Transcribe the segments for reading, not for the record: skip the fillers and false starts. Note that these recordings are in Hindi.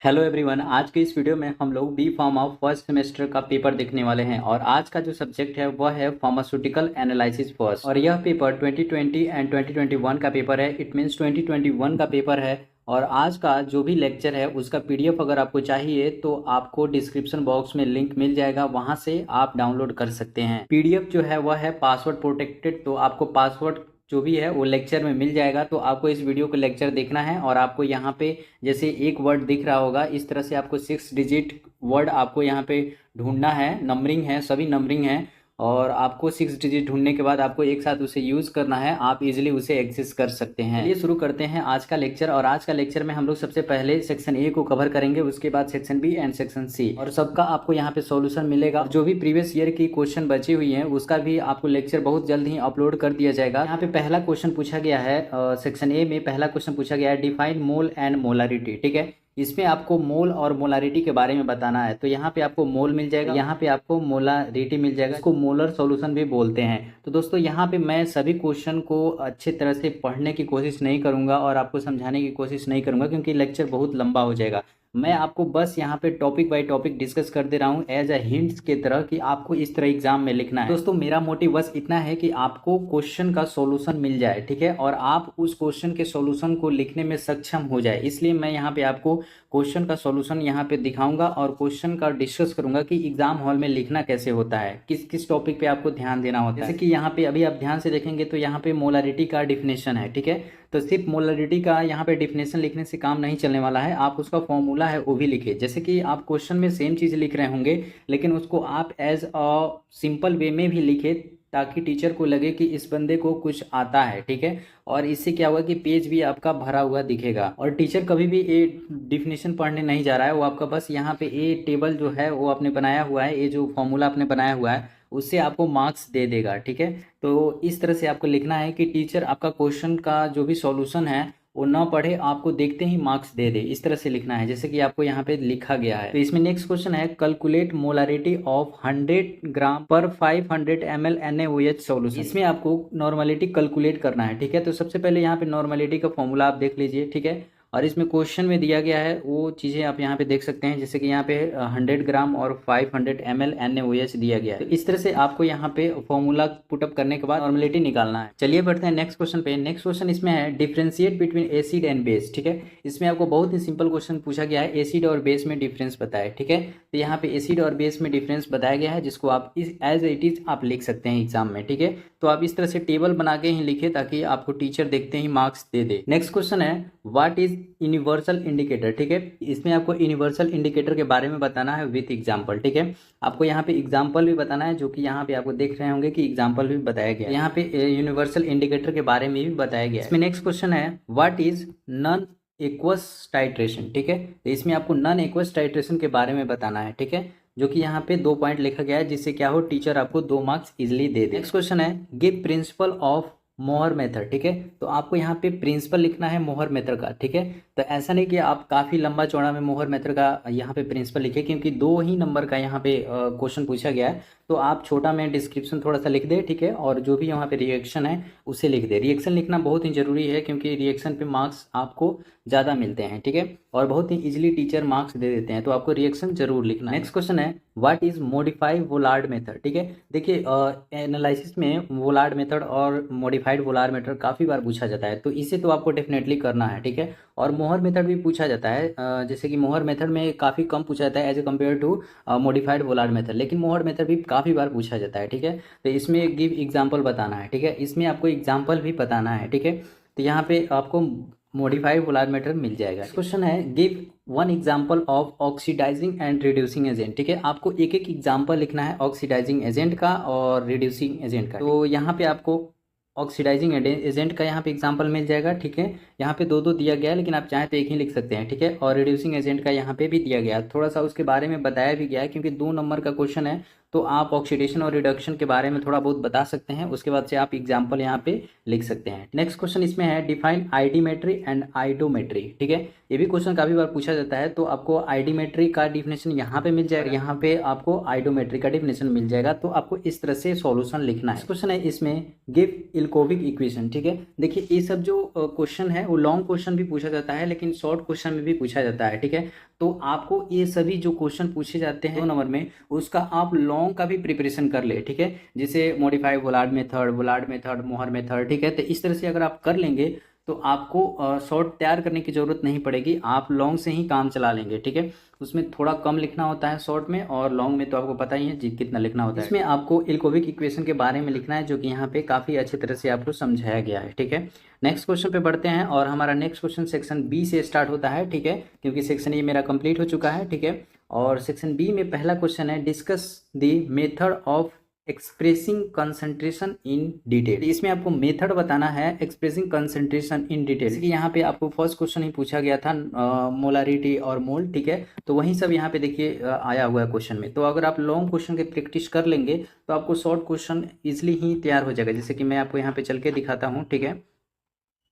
Hello everyone. आज के इस वीडियो में हम लोग B pharm of first semester का पेपर देखने वाले हैं और आज का जो सब्जेक्ट है वह है फार्मास्यूटिकल एनालिसिस फर्स्ट। और यह पेपर 2020 एंड 2021 का पेपर है। इट मीन्स 2021 का पेपर है। और आज का जो भी लेक्चर है उसका पीडीएफ अगर आपको चाहिए तो आपको डिस्क्रिप्शन बॉक्स में लिंक मिल जाएगा, वहां से आप डाउनलोड कर सकते हैं। पीडीएफ जो है वह है पासवर्ड प्रोटेक्टेड, तो आपको पासवर्ड जो भी है वो लेक्चर में मिल जाएगा। तो आपको इस वीडियो को लेक्चर देखना है और आपको यहाँ पे जैसे एक वर्ड दिख रहा होगा इस तरह से आपको 6 डिजिट वर्ड आपको यहाँ पे ढूंढना है। नंबरिंग है, सभी नंबरिंग है और आपको 6 डिजिट ढूंढने के बाद आपको एक साथ उसे यूज़ करना है। आप इजीली उसे एक्सेस कर सकते हैं। चलिए शुरू करते हैं आज का लेक्चर। और आज का लेक्चर में हम लोग सबसे पहले सेक्शन ए को कवर करेंगे, उसके बाद section B and section C, और सबका आपको यहाँ पे सॉल्यूशन मिलेगा। जो भी प्रीवियस ईयर की क्वेश्चन बची हुई है उसका भी आपको लेक्चर बहुत जल्द ही अपलोड कर दिया जाएगा। यहाँ पे पहला क्वेश्चन पूछा गया है, सेक्शन ए में पहला क्वेश्चन पूछा गया है डिफाइन मोल एंड मोलारिटी। ठीक है, इसमें आपको मोल और मोलारिटी के बारे में बताना है। तो यहाँ पे आपको मोल मिल जाएगा, यहाँ पे आपको मोलारिटी मिल जाएगा। इसको मोलर सॉल्यूशन भी बोलते हैं। तो दोस्तों यहाँ पे मैं सभी क्वेश्चन को अच्छे तरह से पढ़ने की कोशिश नहीं करूंगा और आपको समझाने की कोशिश नहीं करूंगा क्योंकि लेक्चर बहुत लंबा हो जाएगा। मैं आपको बस यहाँ पे टॉपिक बाय टॉपिक डिस्कस कर दे रहा हूँ एज अ हिंट्स के तरह कि आपको इस तरह एग्जाम में लिखना है। दोस्तों मेरा मोटिव बस इतना है कि आपको क्वेश्चन का सॉल्यूशन मिल जाए, ठीक है, और आप उस क्वेश्चन के सॉल्यूशन को लिखने में सक्षम हो जाए। इसलिए मैं यहाँ पे आपको क्वेश्चन का सॉल्यूशन यहाँ पे दिखाऊंगा और क्वेश्चन का डिस्कस करूंगा कि एग्जाम हॉल में लिखना कैसे होता है, किस किस टॉपिक पे आपको ध्यान देना होता है। जैसे कि यहाँ पे अभी आप ध्यान से देखेंगे तो यहाँ पे मोलारिटी का डिफिनेशन है, ठीक है। तो सिर्फ मोलरिटी का यहाँ पे डिफिनेशन लिखने से काम नहीं चलने वाला है, आप उसका फॉर्मूला है वो भी लिखिए। जैसे कि आप क्वेश्चन में सेम चीज़ लिख रहे होंगे लेकिन उसको आप एज अ सिंपल वे में भी लिखे ताकि टीचर को लगे कि इस बंदे को कुछ आता है, ठीक है। और इससे क्या होगा कि पेज भी आपका भरा हुआ दिखेगा और टीचर कभी भी ए डिफिनेशन पढ़ने नहीं जा रहा है, वो आपका बस यहाँ पे ए टेबल जो है वो आपने बनाया हुआ है, ये जो फॉर्मूला आपने बनाया हुआ है उससे आपको मार्क्स दे देगा, ठीक है। तो इस तरह से आपको लिखना है कि टीचर आपका क्वेश्चन का जो भी सॉल्यूशन है वो ना पढ़े, आपको देखते ही मार्क्स दे दे, इस तरह से लिखना है जैसे कि आपको यहाँ पे लिखा गया है। तो इसमें नेक्स्ट क्वेश्चन है कैलकुलेट मोलारिटी ऑफ 100 ग्राम पर 500 ml NaOH सॉल्यूशन। इसमें आपको नॉर्मलिटी कैलकुलेट करना है, ठीक है। तो सबसे पहले यहाँ पे नॉर्मलिटी का फॉर्मूला आप देख लीजिए, ठीक है। और इसमें क्वेश्चन में दिया गया है वो चीज़ें आप यहाँ पे देख सकते हैं, जैसे कि यहाँ पे 100 ग्राम और 500 ml NaOH दिया गया है। तो इस तरह से आपको यहाँ पे फॉर्मूला पुटअप करने के बाद नॉर्मलिटी निकालना है। चलिए बढ़ते हैं नेक्स्ट क्वेश्चन पे। नेक्स्ट क्वेश्चन इसमें है differentiate between acid and base, ठीक है। इसमें आपको बहुत ही सिंपल क्वेश्चन पूछा गया है, एसिड और बेस में डिफरेंस बताए, ठीक है। तो यहाँ पे एसिड और बेस में डिफरेंस बताया गया है जिसको आप इस एज इट इज आप लिख सकते हैं एग्जाम में, ठीक है। तो आप इस तरह से टेबल बना के ही लिखे ताकि आपको टीचर देखते ही मार्क्स दे दे। नेक्स्ट क्वेश्चन है व्हाट इज यूनिवर्सल इंडिकेटर, ठीक है। इसमें आपको यूनिवर्सल इंडिकेटर के बारे में बताना है विथ एग्जांपल, ठीक है। आपको यहाँ पे एग्जांपल भी बताना है जो कि यहाँ पे आपको देख रहे होंगे कि एग्जांपल भी बताया गया है। यहाँ पे यूनिवर्सल इंडिकेटर के बारे में भी बताया गया है। इसमें नेक्स्ट क्वेश्चन है what is non aqueous titration, ठीक है। तो इसमें आपको नॉन एक्वस टाइट्रेशन के बारे में बताना है, ठीक है, जो कि यहाँ पे 2 पॉइंट लिखा गया है जिससे क्या हो टीचर आपको 2 मार्क्स इजिली दे दे। नेक्स्ट क्वेश्चन है गिव प्रिंसिपल ऑफ मोहर मेथड, ठीक है। तो आपको यहाँ पे प्रिंसिपल लिखना है मोहर मेथड का, ठीक है। तो ऐसा नहीं कि आप काफ़ी लंबा चौड़ा में मोहर मेथड का यहाँ पे प्रिंसिपल लिखे क्योंकि 2 ही नंबर का यहाँ पे क्वेश्चन पूछा गया है। तो आप छोटा में डिस्क्रिप्शन थोड़ा सा लिख दे, ठीक है, और जो भी यहाँ पे रिएक्शन है उसे लिख दे। रिएक्शन लिखना बहुत ही जरूरी है क्योंकि रिएक्शन पे मार्क्स आपको ज़्यादा मिलते हैं, ठीक है, और बहुत ही इजीली टीचर मार्क्स दे देते हैं। तो आपको रिएक्शन जरूर लिखना है। नेक्स्ट क्वेश्चन है व्हाट इज मॉडिफाई वोलार्ड मेथड, ठीक है। देखिए एनालिसिस में वोलार्ड मेथड और मॉडिफाइड वोलार्ड मेथड काफ़ी बार पूछा जाता है, तो इसे तो आपको डेफिनेटली करना है, ठीक है। और मोहर मेथड भी पूछा जाता है, जैसे कि मोहर मेथड में काफ़ी कम पूछा जाता है as a compare to modified Volhard method, लेकिन मोहर मेथड भी काफ़ी बार पूछा जाता है, ठीक है। तो इसमें गिव एग्जाम्पल बताना है, ठीक है, इसमें आपको एग्जाम्पल भी बताना है, ठीक है। तो यहाँ पे आपको मॉडिफाइड वोलार्ड मेथड मिल जाएगा। क्वेश्चन है give 1 example of oxidising and reducing agent, ठीक है। आपको एक एक एग्जाम्पल लिखना है ऑक्सीडाइजिंग एजेंट का और रिड्यूसिंग एजेंट का। तो यहाँ पे आपको ऑक्सीडाइजिंग एजेंट का यहाँ पे एग्जांपल मिल जाएगा, ठीक है। यहाँ पे 2 दिया गया है लेकिन आप चाहें तो एक ही लिख सकते हैं, ठीक है। और रिड्यूसिंग एजेंट का यहाँ पे भी दिया गया, थोड़ा सा उसके बारे में बताया भी गया है क्योंकि 2 नंबर का क्वेश्चन है तो आप ऑक्सीडेशन और रिडक्शन के बारे में थोड़ा बहुत बता सकते हैं, उसके बाद से आप एग्जाम्पल यहाँ पे लिख सकते हैं। नेक्स्ट क्वेश्चन इसमें है डिफाइन आइडिमेट्री एंड आइडोमेट्री। ठीक है, ये भी क्वेश्चन काफी बार पूछा जाता है। तो आपको आइडिमेट्री का डिफिनेशन यहाँ पे मिल जाएगा, यहाँ पे आपको आइडोमेट्री का डिफिनेशन मिल जाएगा। तो आपको इस तरह से सॉल्यूशन लिखना है। क्वेश्चन है इसमें गिव इल्कोविक इक्वेशन। ठीक है, देखिए ये सब जो क्वेश्चन है वो लॉन्ग क्वेश्चन भी पूछा जाता है, लेकिन शॉर्ट क्वेश्चन में भी पूछा जाता है। ठीक है, तो आपको ये सभी जो क्वेश्चन पूछे जाते हैं 2 नंबर में, उसका आप लॉन्ग का भी प्रिपरेशन कर ले। ठीक है, जैसे मॉडिफाइड वोलार्ड मेथड, मोहर मेथड। ठीक है, तो इस तरह से अगर आप कर लेंगे तो आपको शॉर्ट तैयार करने की जरूरत नहीं पड़ेगी, आप लॉन्ग से ही काम चला लेंगे। ठीक है, उसमें थोड़ा कम लिखना होता है शॉर्ट में, और लॉन्ग में तो आपको पता ही है जी कितना लिखना होता है। इसमें आपको इल्कोविक इक्वेशन के बारे में लिखना है, जो कि यहाँ पे काफ़ी अच्छी तरह से आपको समझाया गया है। ठीक है, नेक्स्ट क्वेश्चन पे बढ़ते हैं, और हमारा नेक्स्ट क्वेश्चन सेक्शन बी से स्टार्ट होता है। ठीक है, क्योंकि सेक्शन ए मेरा कंप्लीट हो चुका है। ठीक है, और सेक्शन बी में पहला क्वेश्चन है discuss the method of expressing concentration in detail. इसमें आपको मेथड बताना है एक्सप्रेसिंग कंसंट्रेशन इन डिटेल। जैसे कि यहाँ पे आपको फर्स्ट क्वेश्चन ही पूछा गया था मोलारिटी और मोल। ठीक है, तो वही सब यहाँ पे देखिए आया हुआ है क्वेश्चन में। तो अगर आप लॉन्ग क्वेश्चन के प्रैक्टिस कर लेंगे तो आपको शॉर्ट क्वेश्चन इजिली ही तैयार हो जाएगा। जैसे कि मैं आपको यहाँ पे चल के दिखाता हूँ। ठीक है,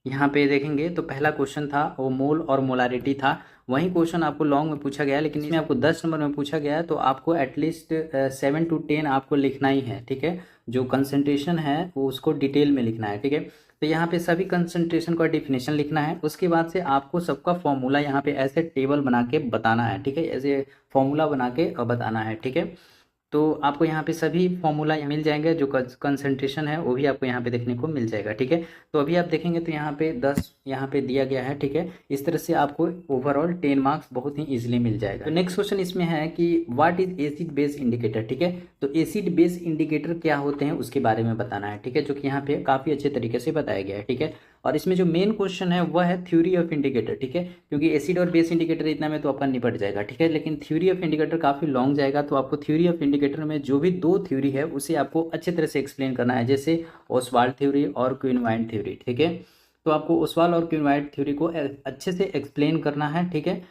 यहाँ पे देखेंगे तो पहला क्वेश्चन था वो मोल और मोलारिटी था, वही क्वेश्चन आपको लॉन्ग में पूछा गया है, लेकिन इसमें आपको 10 नंबर में पूछा गया है। तो आपको एटलीस्ट 7 to 10 आपको लिखना ही है। ठीक है, जो कंसंट्रेशन है वो उसको डिटेल में लिखना है। ठीक है, तो यहाँ पे सभी कंसंट्रेशन का डिफिनेशन लिखना है। उसके बाद से आपको सबका फॉर्मूला यहाँ पे ऐसे टेबल बना के बताना है। ठीक है, ऐसे फॉर्मूला बना के बताना है। ठीक है, तो आपको यहाँ पे सभी फॉर्मूला मिल जाएंगे, जो कंसंट्रेशन है वो भी आपको यहाँ पे देखने को मिल जाएगा। ठीक है, तो अभी आप देखेंगे तो यहाँ पे 10 यहाँ पे दिया गया है। ठीक है, इस तरह से आपको ओवरऑल 10 मार्क्स बहुत ही इजीली मिल जाएगा। तो नेक्स्ट क्वेश्चन इसमें है कि what is acid base indicator. ठीक है, तो एसिड बेस इंडिकेटर क्या होते हैं उसके बारे में बताना है। ठीक है, जो कि यहाँ पे काफ़ी अच्छे तरीके से बताया गया है। ठीक है, और इसमें जो मेन क्वेश्चन है वह है थ्योरी ऑफ इंडिकेटर। ठीक है, क्योंकि एसिड और बेस इंडिकेटर इतना में तो आपका निपट जाएगा। ठीक है, लेकिन थ्योरी ऑफ इंडिकेटर काफ़ी लॉन्ग जाएगा, तो आपको थ्योरी ऑफ इंडिकेटर में जो भी 2 थ्योरी है उसे आपको अच्छे तरह से एक्सप्लेन करना है, जैसे ओसवाल्ड थ्योरी और क्विनवाइट थ्योरी। ठीक है, तो आपको ओसवाल्ड और क्विनवाइट थ्योरी को अच्छे से एक्सप्लेन करना है। ठीक है,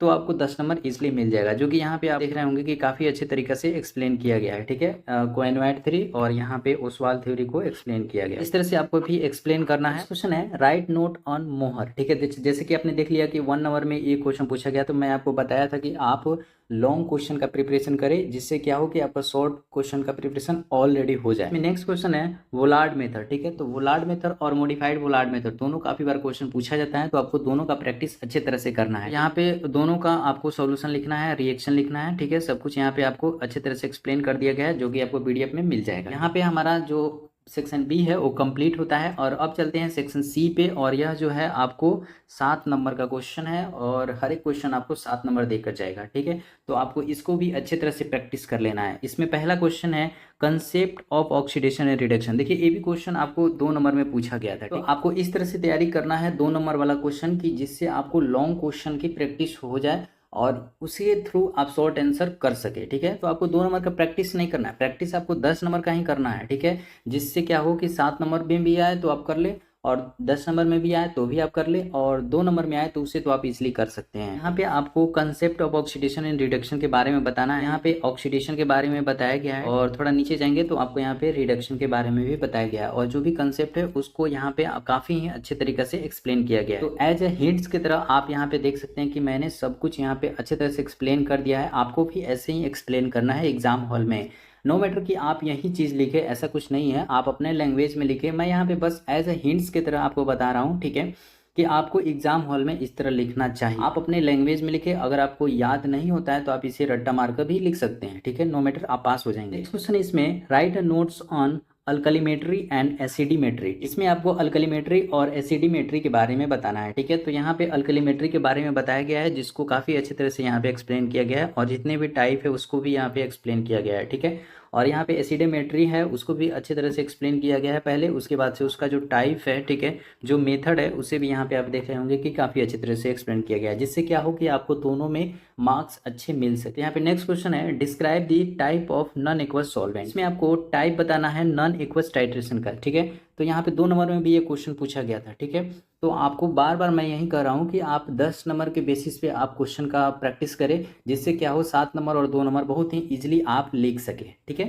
तो आपको 10 नंबर इसलिए मिल जाएगा, जो कि यहाँ पे आप देख रहे होंगे कि काफ़ी अच्छे तरीके से एक्सप्लेन किया गया है। ठीक है, क्विनवाइट थ्योरी और यहाँ पे ओसवाल्ड थ्योरी को एक्सप्लेन किया गया है। इस तरह से आपको भी एक्सप्लेन करना है। क्वेश्चन है राइट नोट ऑन मोहर। ठीक है, जैसे कि आपने देख लिया कि 1 नंबर में ये क्वेश्चन पूछा गया, तो मैं आपको बताया था कि आप लॉन्ग क्वेश्चन का प्रिपरेशन करें, जिससे क्या हो कि आपका शॉर्ट क्वेश्चन का प्रिपरेशन ऑलरेडी हो जाए। नेक्स्ट क्वेश्चन है वोलार्ड मेथड। ठीक है, तो वोलार्ड मेथड और मॉडिफाइड वोलार्ड मेथड दोनों काफी बार क्वेश्चन पूछा जाता है, तो आपको दोनों का प्रैक्टिस अच्छे तरह से करना है। यहाँ पे दोनों का आपको सॉल्यूशन लिखना है, रिएक्शन लिखना है। ठीक है, सब कुछ यहाँ पे आपको अच्छे तरह से एक्सप्लेन कर दिया गया है, जो कि आपको पीडीएफ में मिल जाएगा। यहाँ पे हमारा जो सेक्शन बी है वो कंप्लीट होता है, और अब चलते हैं सेक्शन सी पे। और यह जो है आपको 7 नंबर का क्वेश्चन है, और हर एक क्वेश्चन आपको 7 नंबर देकर जाएगा। ठीक है, तो आपको इसको भी अच्छे तरह से प्रैक्टिस कर लेना है। इसमें पहला क्वेश्चन है concept of oxidation and reduction. देखिए ये भी क्वेश्चन आपको 2 नंबर में पूछा गया था। तो आपको इस तरह से तैयारी करना है 2 नंबर वाला क्वेश्चन की, जिससे आपको लॉन्ग क्वेश्चन की प्रैक्टिस हो जाए और उसके थ्रू आप शॉर्ट आंसर कर सके। ठीक है, तो आपको 2 नंबर का प्रैक्टिस नहीं करना है, प्रैक्टिस आपको 10 नंबर का ही करना है। ठीक है, जिससे क्या हो कि 7 नंबर में भी आए तो आप कर ले, और 10 नंबर में भी आए तो भी आप कर ले, और 2 नंबर में आए तो उसे तो आप इजिली कर सकते हैं। यहाँ पे आपको concept of oxidation and reduction के बारे में बताना है। यहाँ पे ऑक्सीडेशन के बारे में बताया गया है, और थोड़ा नीचे जाएंगे तो आपको यहाँ पे रिडक्शन के बारे में भी बताया गया है, और जो भी कंसेप्ट है उसको यहाँ पे काफी ही अच्छे तरीके से एक्सप्लेन किया गया है। तो एज ए हिंट्स की तरह आप यहाँ पे देख सकते हैं कि मैंने सब कुछ यहाँ पे अच्छे तरह से एक्सप्लेन कर दिया है। आपको भी ऐसे ही एक्सप्लेन करना है एग्जाम हॉल में। नो मैटर कि आप यही चीज़ लिखे, ऐसा कुछ नहीं है, आप अपने लैंग्वेज में लिखे। मैं यहाँ पे बस एज ए हिंट्स की तरह आपको बता रहा हूँ। ठीक है, कि आपको एग्जाम हॉल में इस तरह लिखना चाहिए, आप अपने लैंग्वेज में लिखे। अगर आपको याद नहीं होता है तो आप इसे रट्टा मारकर भी लिख सकते हैं। ठीक है, नो मैटर, आप पास हो जाएंगे। नेक्स्ट क्वेश्चन इसमें write notes on alkalimetry and acidimetry. इसमें आपको अल्कलीमेट्री और एसिडीमेट्री के बारे में बताना है। ठीक है, तो यहाँ पे अल्कलीमेट्री के बारे में बताया गया है, जिसको काफ़ी अच्छी तरह से यहाँ पे एक्सप्लेन किया गया है, और जितने भी टाइप है उसको भी यहाँ पे एक्सप्लेन किया गया है। ठीक है, और यहाँ पे एसिडोमेट्री है उसको भी अच्छी तरह से एक्सप्लेन किया गया है पहले, उसके बाद से उसका जो टाइप है, ठीक है, जो मेथड है उसे भी यहाँ पे आप देख रहे होंगे कि काफ़ी अच्छी तरह से एक्सप्लेन किया गया है, जिससे क्या हो कि आपको दोनों में मार्क्स अच्छे मिल सकते हैं। यहाँ पे नेक्स्ट क्वेश्चन है describe the type of non aqueous solvent. इसमें आपको टाइप बताना है नॉन एक्वस टाइट्रेशन का। ठीक है, तो यहाँ पे 2 नंबर में भी ये क्वेश्चन पूछा गया था, ठीक है। तो आपको बार बार मैं यही कह रहा हूँ कि आप 10 नंबर के बेसिस पे आप क्वेश्चन का प्रैक्टिस करें, जिससे क्या हो 7 नंबर और 2 नंबर बहुत ही ईजिली आप लिख सके, ठीक है।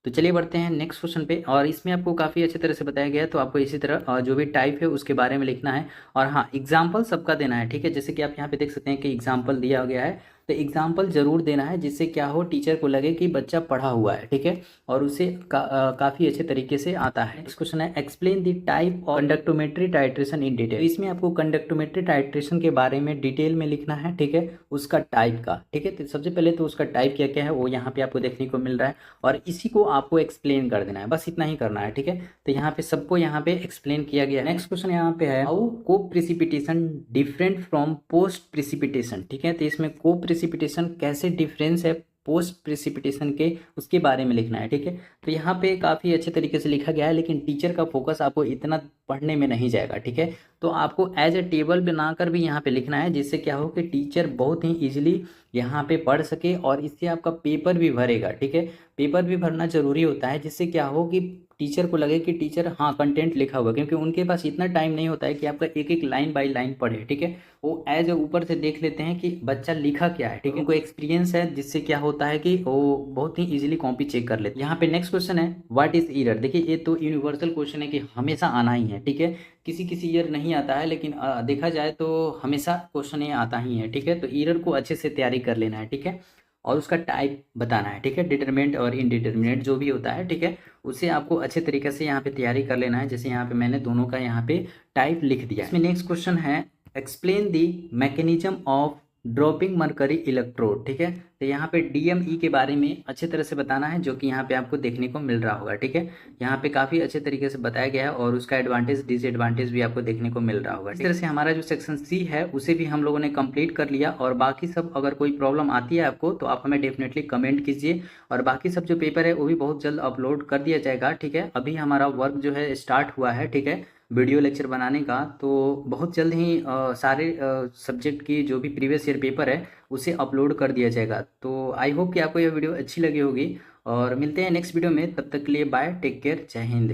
तो चलिए बढ़ते हैं नेक्स्ट क्वेश्चन पे, और इसमें आपको काफ़ी अच्छी तरह से बताया गया है। तो आपको इसी तरह जो भी टाइप है उसके बारे में लिखना है, और हाँ एग्जाम्पल सबका देना है, ठीक है। जैसे कि आप यहाँ पे देख सकते हैं कि एग्जाम्पल दिया गया है, तो एग्जाम्पल जरूर देना है, जिससे क्या हो टीचर को लगे कि बच्चा पढ़ा हुआ है, ठीक है, और उसे काफ़ी अच्छे तरीके से आता है। नेक्स्ट क्वेश्चन है explain the type of conductometry titration in detail. इसमें आपको कंडक्टोमेट्री टाइट्रेशन के बारे में डिटेल में लिखना है, ठीक है, उसका टाइप का, ठीक है। तो सबसे पहले तो उसका टाइप क्या क्या है वो यहाँ पे आपको देखने को मिल रहा है, और इसी को आपको एक्सप्लेन कर देना है, बस इतना ही करना है, ठीक है। तो यहाँ पे सबको यहाँ पे एक्सप्लेन किया गया है। नेक्स्ट क्वेश्चन यहाँ पे है हाउ को precipitation different from post precipitation, ठीक है। तो इसमें को प्रिसिपिटेशन कैसे डिफरेंस है पोस्ट प्रिसिपिटेशन के, उसके बारे में लिखना है, ठीक है। तो यहाँ पे काफ़ी अच्छे तरीके से लिखा गया है, लेकिन टीचर का फोकस आपको इतना पढ़ने में नहीं जाएगा, ठीक है। तो आपको एज ए टेबल बनाकर भी यहाँ पे लिखना है, जिससे क्या हो कि टीचर बहुत ही ईजिली यहाँ पे पढ़ सके, और इससे आपका पेपर भी भरेगा, ठीक है। पेपर भी भरना जरूरी होता है, जिससे क्या हो कि टीचर को लगे कि टीचर हाँ कंटेंट लिखा हुआ, क्योंकि उनके पास इतना टाइम नहीं होता है कि आपका एक एक लाइन बाय लाइन पढ़े, ठीक है। वो एज ऊपर से देख लेते हैं कि बच्चा लिखा क्या है, ठीक है, उनको एक्सपीरियंस है, जिससे क्या होता है कि वो बहुत ही इजीली कॉपी चेक कर लेते हैं। यहाँ पे नेक्स्ट क्वेश्चन है व्हाट इज ईरर। देखिए ये तो यूनिवर्सल क्वेश्चन है कि हमेशा आना ही है, ठीक है। किसी किसी ईयर नहीं आता है, लेकिन देखा जाए तो हमेशा क्वेश्चन ये आता ही है, ठीक है। तो ईरर को अच्छे से तैयारी कर लेना है, ठीक है, और उसका टाइप बताना है, ठीक है, डिटरमिनेंट और इनडिटरमिनेंट जो भी होता है, ठीक है, उसे आपको अच्छे तरीके से यहाँ पे तैयारी कर लेना है। जैसे यहाँ पे मैंने दोनों का यहाँ पे टाइप लिख दिया। इसमें नेक्स्ट क्वेश्चन है explain the mechanism of dropping mercury electrode, ठीक है। तो यहाँ पे डीएमई के बारे में अच्छे तरह से बताना है, जो कि यहाँ पे आपको देखने को मिल रहा होगा, ठीक है। यहाँ पे काफ़ी अच्छे तरीके से बताया गया है, और उसका एडवांटेज डिसएडवांटेज भी आपको देखने को मिल रहा होगा। इस तरह से हमारा जो सेक्शन सी है उसे भी हम लोगों ने कंप्लीट कर लिया, और बाकी सब अगर कोई प्रॉब्लम आती है आपको तो आप हमें डेफिनेटली कमेंट कीजिए, और बाकी सब जो पेपर है वो भी बहुत जल्द अपलोड कर दिया जाएगा, ठीक है। अभी हमारा वर्क जो है स्टार्ट हुआ है, ठीक है, वीडियो लेक्चर बनाने का, तो बहुत जल्द ही सारे सब्जेक्ट की जो भी प्रीवियस ईयर पेपर है उसे अपलोड कर दिया जाएगा। तो आई होप कि आपको यह वीडियो अच्छी लगी होगी, और मिलते हैं नेक्स्ट वीडियो में। तब तक के लिए बाय, टेक केयर, जय हिंद।